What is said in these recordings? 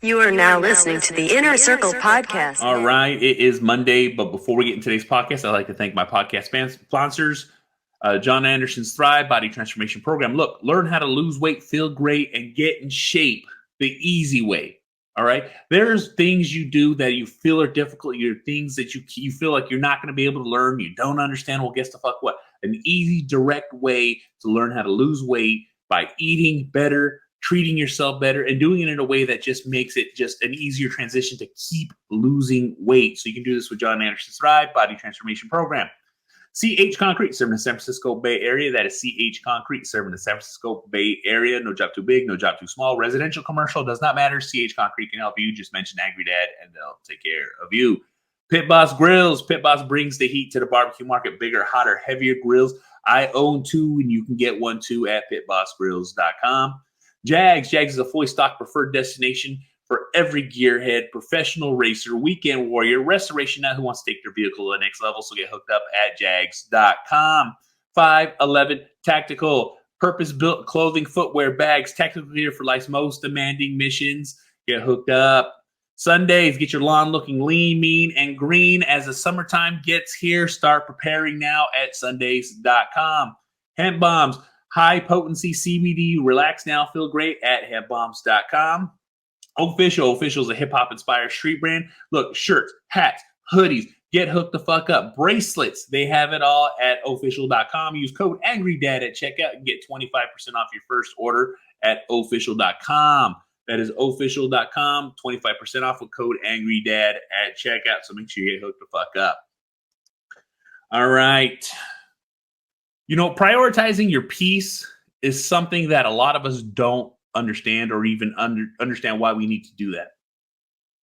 You are now listening to the Inner Circle podcast. All right, it is Monday, but before we get into today's podcast, I'd like to thank my podcast sponsors, John Anderson's Thrive Body Transformation Program. Look, learn how to lose weight, feel great, and get in shape the easy way. All right, there's things you do that you feel are difficult. You're things that you feel like you're not going to be able to learn. You don't understand. Well, guess the fuck what? An easy, direct way to learn how to lose weight by eating better, treating yourself better, and doing it in a way that just makes it just an easier transition to keep losing weight. So you can do this with John Anderson's Thrive Body Transformation Program. CH Concrete, serving the San Francisco Bay Area. That is CH Concrete, serving the San Francisco Bay Area. No job too big, no job too small. Residential, commercial, does not matter. CH Concrete can help you. Just mention Angry Dad and they'll take care of you. Pit Boss Grills. Pit Boss brings the heat to the barbecue market. Bigger, hotter, heavier grills. I own two, and you can get one too at pitbossgrills.com. Jags is a fully stocked preferred destination for every gearhead, professional racer, weekend warrior, restoration nut who wants to take their vehicle to the next level. So get hooked up at jags.com. 511 Tactical, purpose-built clothing, footwear, bags, tactical gear for life's most demanding missions. Get hooked up. Sundays, get your lawn looking lean, mean, and green as the summertime gets here. Start preparing now at sundays.com. Hemp Bombs, high potency CBD, relax now, feel great at hempbombs.com. Official is a hip hop inspired street brand. Look, shirts, hats, hoodies, get hooked the fuck up. Bracelets, they have it all at official.com. Use code AngryDad at checkout and get 25% off your first order at official.com. That is official.com, 25% off with code AngryDad at checkout. So make sure you get hooked the fuck up. All right. You know, prioritizing your peace is something that a lot of us don't understand or even understand why we need to do that.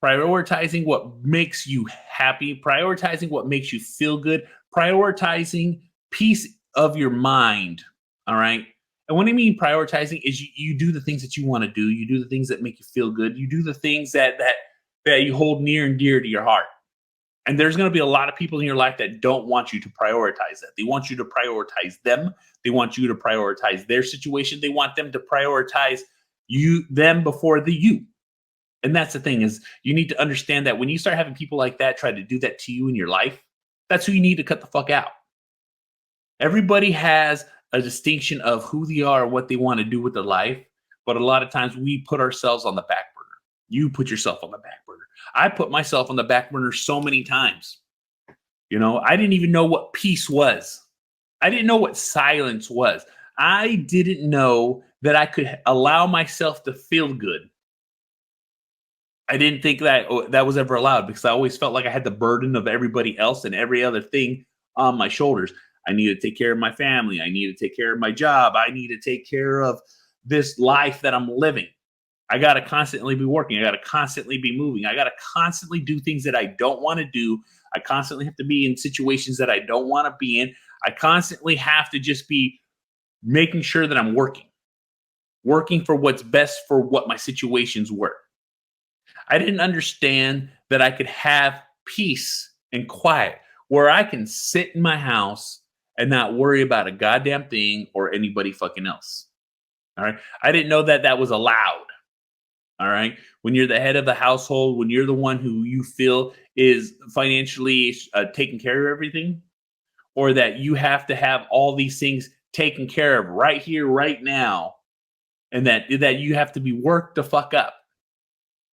Prioritizing what makes you happy, prioritizing what makes you feel good, prioritizing peace of your mind, all right? And what I mean prioritizing is you do the things that you want to do. You do the things that make you feel good. You do the things that you hold near and dear to your heart. And there's going to be a lot of people in your life that don't want you to prioritize that. They want you to prioritize them. They want you to prioritize their situation. They want them to prioritize them before the you. And that's the thing is you need to understand that when you start having people like that try to do that to you in your life, that's who you need to cut the fuck out. Everybody has a distinction of who they are, what they want to do with their life. But a lot of times we put ourselves on the back burner. You put yourself on the back burner. I put myself on the back burner so many times. You know, I didn't even know what peace was. I didn't know what silence was. I didn't know that I could allow myself to feel good. I didn't think that that was ever allowed because I always felt like I had the burden of everybody else and every other thing on my shoulders. I need to take care of my family. I need to take care of my job. I need to take care of this life that I'm living. I got to constantly be working. I got to constantly be moving. I got to constantly do things that I don't want to do. I constantly have to be in situations that I don't want to be in. I constantly have to just be making sure that I'm working for what's best for what my situations were. I didn't understand that I could have peace and quiet where I can sit in my house and not worry about a goddamn thing or anybody fucking else. All right. I didn't know that that was allowed. All right. When you're the head of the household, when you're the one who you feel is financially taking care of everything, or that you have to have all these things taken care of right here, right now, and that you have to be worked the fuck up.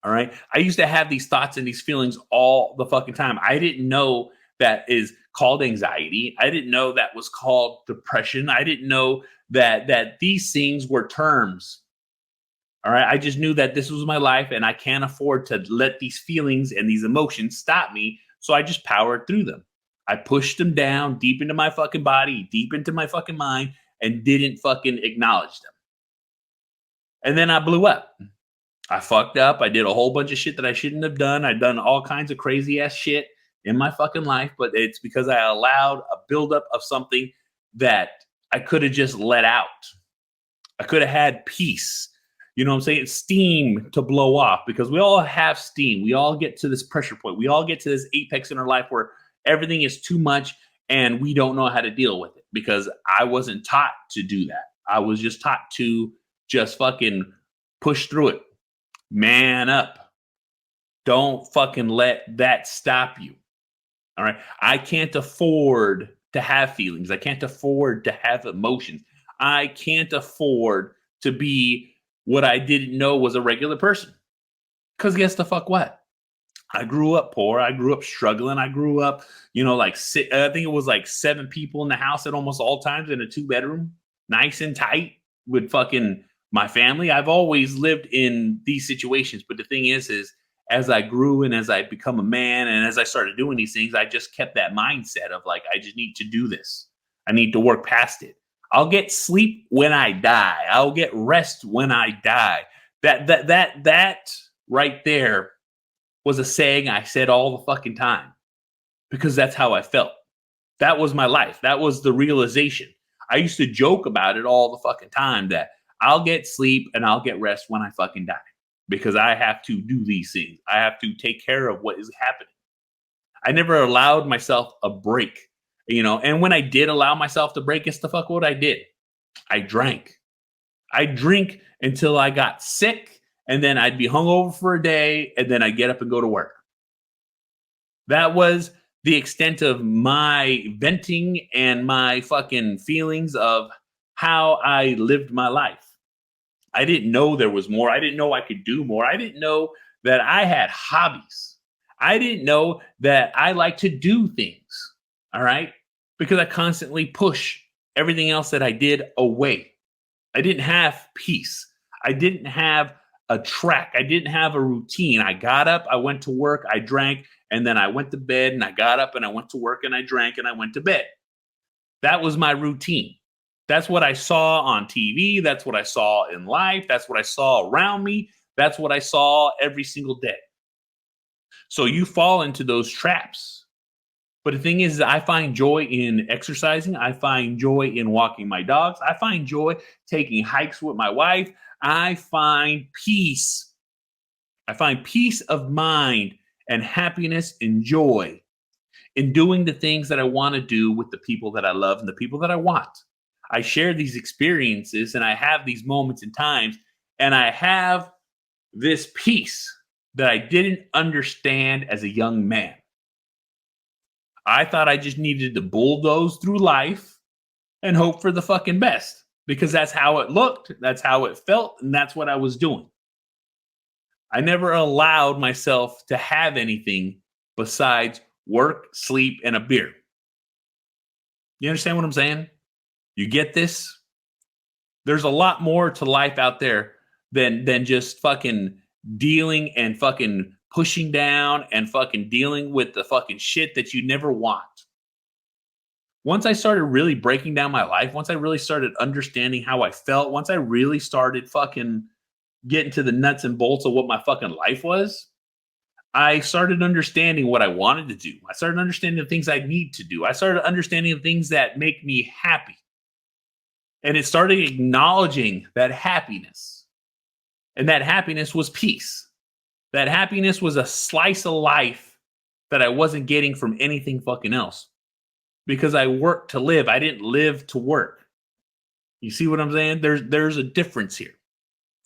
All right. I used to have these thoughts and these feelings all the fucking time. I didn't know that is called anxiety. I didn't know that was called depression. I didn't know that these things were terms. All right. I just knew that this was my life and I can't afford to let these feelings and these emotions stop me. So I just powered through them. I pushed them down deep into my fucking body, deep into my fucking mind, and didn't fucking acknowledge them. And then I blew up. I fucked up. I did a whole bunch of shit that I shouldn't have done. I've done all kinds of crazy ass shit in my fucking life, but it's because I allowed a buildup of something that I could have just let out. I could have had peace. You know what I'm saying? It's steam to blow off because we all have steam. We all get to this pressure point. We all get to this apex in our life where everything is too much and we don't know how to deal with it because I wasn't taught to do that. I was just taught to just fucking push through it. Man up. Don't fucking let that stop you. All right. I can't afford to have feelings. I can't afford to have emotions. I can't afford to be what I didn't know was a regular person. Because guess the fuck what? I grew up poor. I grew up struggling. I grew up, like I think it was like 7 people in the house at almost all times in a 2-bedroom, nice and tight with fucking my family. I've always lived in these situations. But the thing is as I grew and as I become a man and as I started doing these things, I just kept that mindset of like, I just need to do this. I need to work past it. I'll get sleep when I die. I'll get rest when I die. That right there was a saying I said all the fucking time because that's how I felt. That was my life. That was the realization. I used to joke about it all the fucking time that I'll get sleep and I'll get rest when I fucking die because I have to do these things. I have to take care of what is happening. I never allowed myself a break, and when I did allow myself to break, guess the fuck what I did? I drank. I drink until I got sick, and then I'd be hungover for a day, and then I'd get up and go to work. That was the extent of my venting and my fucking feelings of how I lived my life. I didn't know there was more. I didn't know I could do more. I didn't know that I had hobbies. I didn't know that I like to do things. All right. Because I constantly push everything else that I did away. I didn't have peace. I didn't have a track. I didn't have a routine. I got up, I went to work, I drank, and then I went to bed, and I got up and I went to work and I drank and I went to bed. That was my routine. That's what I saw on TV. That's what I saw in life. That's what I saw around me. That's what I saw every single day. So you fall into those traps. But the thing is, I find joy in exercising. I find joy in walking my dogs. I find joy taking hikes with my wife. I find peace. I find peace of mind and happiness and joy in doing the things that I want to do with the people that I love and the people that I want. I share these experiences and I have these moments and times, and I have this peace that I didn't understand as a young man. I thought I just needed to bulldoze through life and hope for the fucking best because that's how it looked, that's how it felt, and that's what I was doing. I never allowed myself to have anything besides work, sleep, and a beer. You understand what I'm saying? You get this? There's a lot more to life out there than just fucking dealing and fucking pushing down and fucking dealing with the fucking shit that you never want. Once I started really breaking down my life, once I really started understanding how I felt, once I really started fucking getting to the nuts and bolts of what my fucking life was, I started understanding what I wanted to do. I started understanding the things I need to do. I started understanding the things that make me happy. And it started acknowledging that happiness. And that happiness was peace. That happiness was a slice of life that I wasn't getting from anything fucking else. Because I worked to live. I didn't live to work. You see what I'm saying? There's a difference here.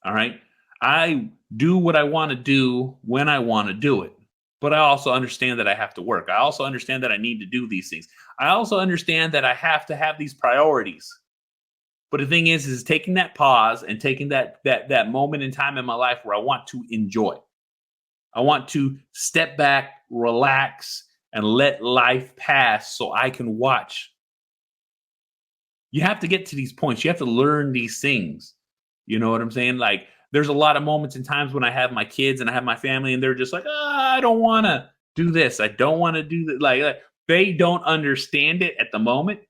All right. I do what I want to do when I want to do it. But I also understand that I have to work. I also understand that I need to do these things. I also understand that I have to have these priorities. But the thing is taking that pause and taking that moment in time in my life where I want to enjoy. I want to step back, relax, and let life pass so I can watch. You have to get to these points. You have to learn these things. You know what I'm saying? Like, there's a lot of moments and times when I have my kids and I have my family and they're just like, I don't want to do this. I don't want to do that. Like, they don't understand it at the moment.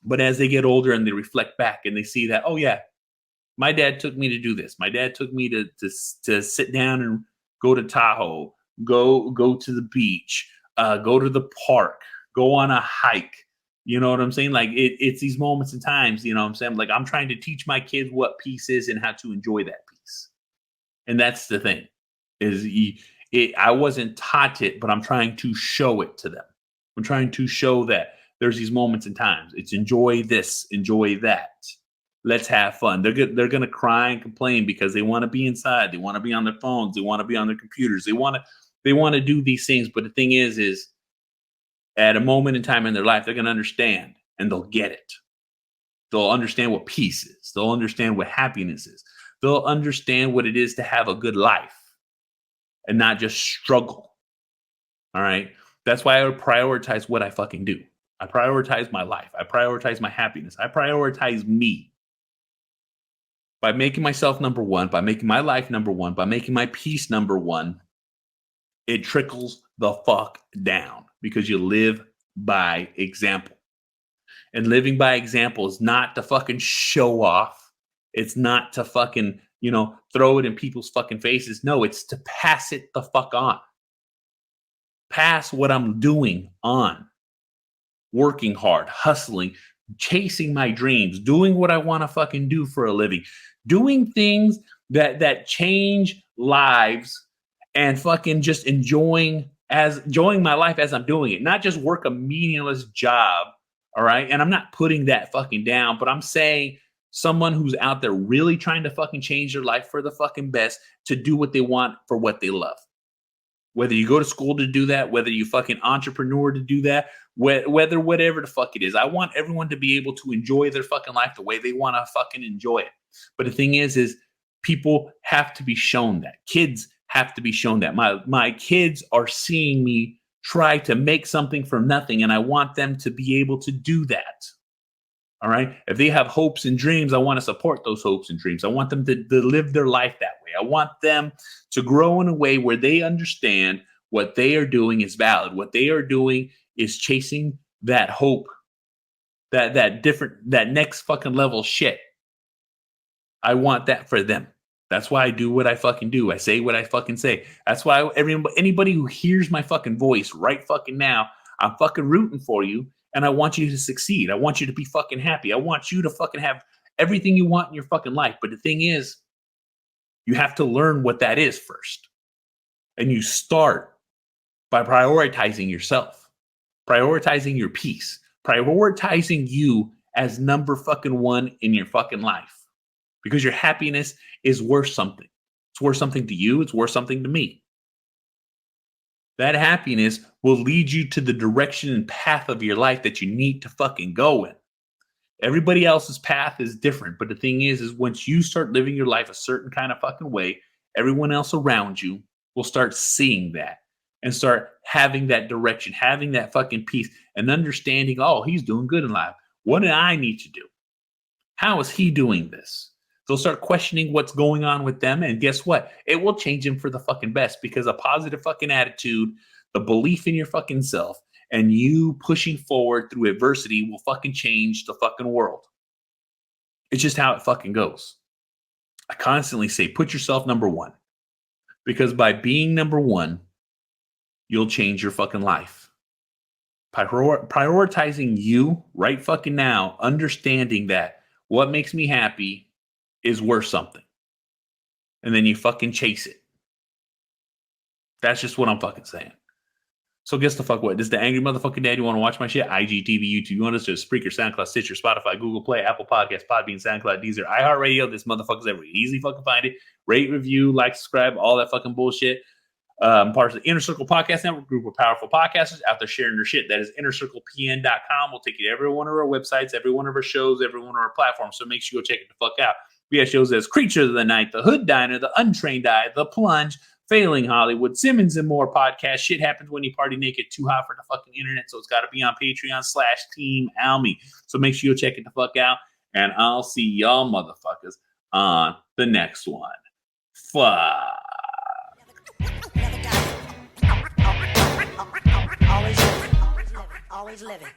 But as they get older and they reflect back and they see that, oh yeah, my dad took me to do this. My dad took me to sit down and go to Tahoe, go to the beach, go to the park, go on a hike. You know what I'm saying? Like it's these moments and times, you know what I'm saying? Like I'm trying to teach my kids what peace is and how to enjoy that peace. And that's the thing is I wasn't taught it, but I'm trying to show it to them. I'm trying to show that there's these moments and times. It's enjoy this, enjoy that. Let's have fun. They're going to cry and complain because they want to be inside. They want to be on their phones. They want to be on their computers. They want to They want to do these things, but the thing is at a moment in time in their life, they're going to understand and they'll get it. They'll understand what peace is. They'll understand what happiness is. They'll understand what it is to have a good life and not just struggle. All right. That's why I prioritize what I fucking do. I prioritize my life. I prioritize my happiness. I prioritize me. By making myself number one, by making my life number one, by making my peace number one, it trickles the fuck down because you live by example. And living by example is not to fucking show off. It's not to fucking, throw it in people's fucking faces. No, it's to pass it the fuck on. Pass what I'm doing on. Working hard, hustling, chasing my dreams, doing what I want to fucking do for a living, doing things that change lives and fucking just enjoying my life as I'm doing it, not just work a meaningless job. All right. And I'm not putting that fucking down, but I'm saying someone who's out there really trying to fucking change their life for the fucking best, to do what they want for what they love. Whether you go to school to do that, whether you fucking entrepreneur to do that, whether whatever the fuck it is. I want everyone to be able to enjoy their fucking life the way they want to fucking enjoy it. But the thing is people have to be shown that. Kids have to be shown that. My kids are seeing me try to make something from nothing, and I want them to be able to do that. All right? If they have hopes and dreams, I want to support those hopes and dreams. I want them to live their life that way. I want them to grow in a way where they understand what they are doing is valid. What they are doing is chasing that hope, that next fucking level shit. I want that for them. That's why I do what I fucking do. I say what I fucking say. That's why anybody who hears my fucking voice right fucking now, I'm fucking rooting for you, and I want you to succeed. I want you to be fucking happy. I want you to fucking have everything you want in your fucking life. But the thing is, you have to learn what that is first. And you start by prioritizing yourself, prioritizing your peace, prioritizing you as number fucking one in your fucking life. Because your happiness is worth something. It's worth something to you. It's worth something to me. That happiness will lead you to the direction and path of your life that you need to fucking go in. Everybody else's path is different. But the thing is once you start living your life a certain kind of fucking way, everyone else around you will start seeing that and start having that direction, having that fucking peace, and understanding, oh, he's doing good in life. What do I need to do? How is he doing this? They'll start questioning what's going on with them. And guess what? It will change them for the fucking best, because a positive fucking attitude, the belief in your fucking self, and you pushing forward through adversity will fucking change the fucking world. It's just how it fucking goes. I constantly say, put yourself number one, because by being number one, you'll change your fucking life. Prioritizing you right fucking now, understanding that what makes me happy is worth something. And then you fucking chase it. That's just what I'm fucking saying. So guess the fuck what? This is the Angry Motherfucking Dad. You want to watch my shit? IGTV, YouTube. You want us to Spreaker, SoundCloud, Stitcher, Spotify, Google Play, Apple Podcasts, Podbean, SoundCloud, Deezer, iHeartRadio. This motherfucker's everywhere. Easily fucking find it. Rate, review, like, subscribe, all that fucking bullshit. Part of the Inner Circle Podcast Network, group of powerful podcasters out there sharing their shit. That is innercirclepn.com. We'll take you to every one of our websites, every one of our shows, every one of our platforms. So make sure you go check it the fuck out. We have shows as Creature of the Night, The Hood Diner, The Untrained Eye, The Plunge, Failing Hollywood, Simmons and More podcast. Shit happens when you party naked, too hot for the fucking internet. So it's got to be on Patreon/Team Almy. So make sure you check it the fuck out. And I'll see y'all motherfuckers on the next one. Fuck. Always living.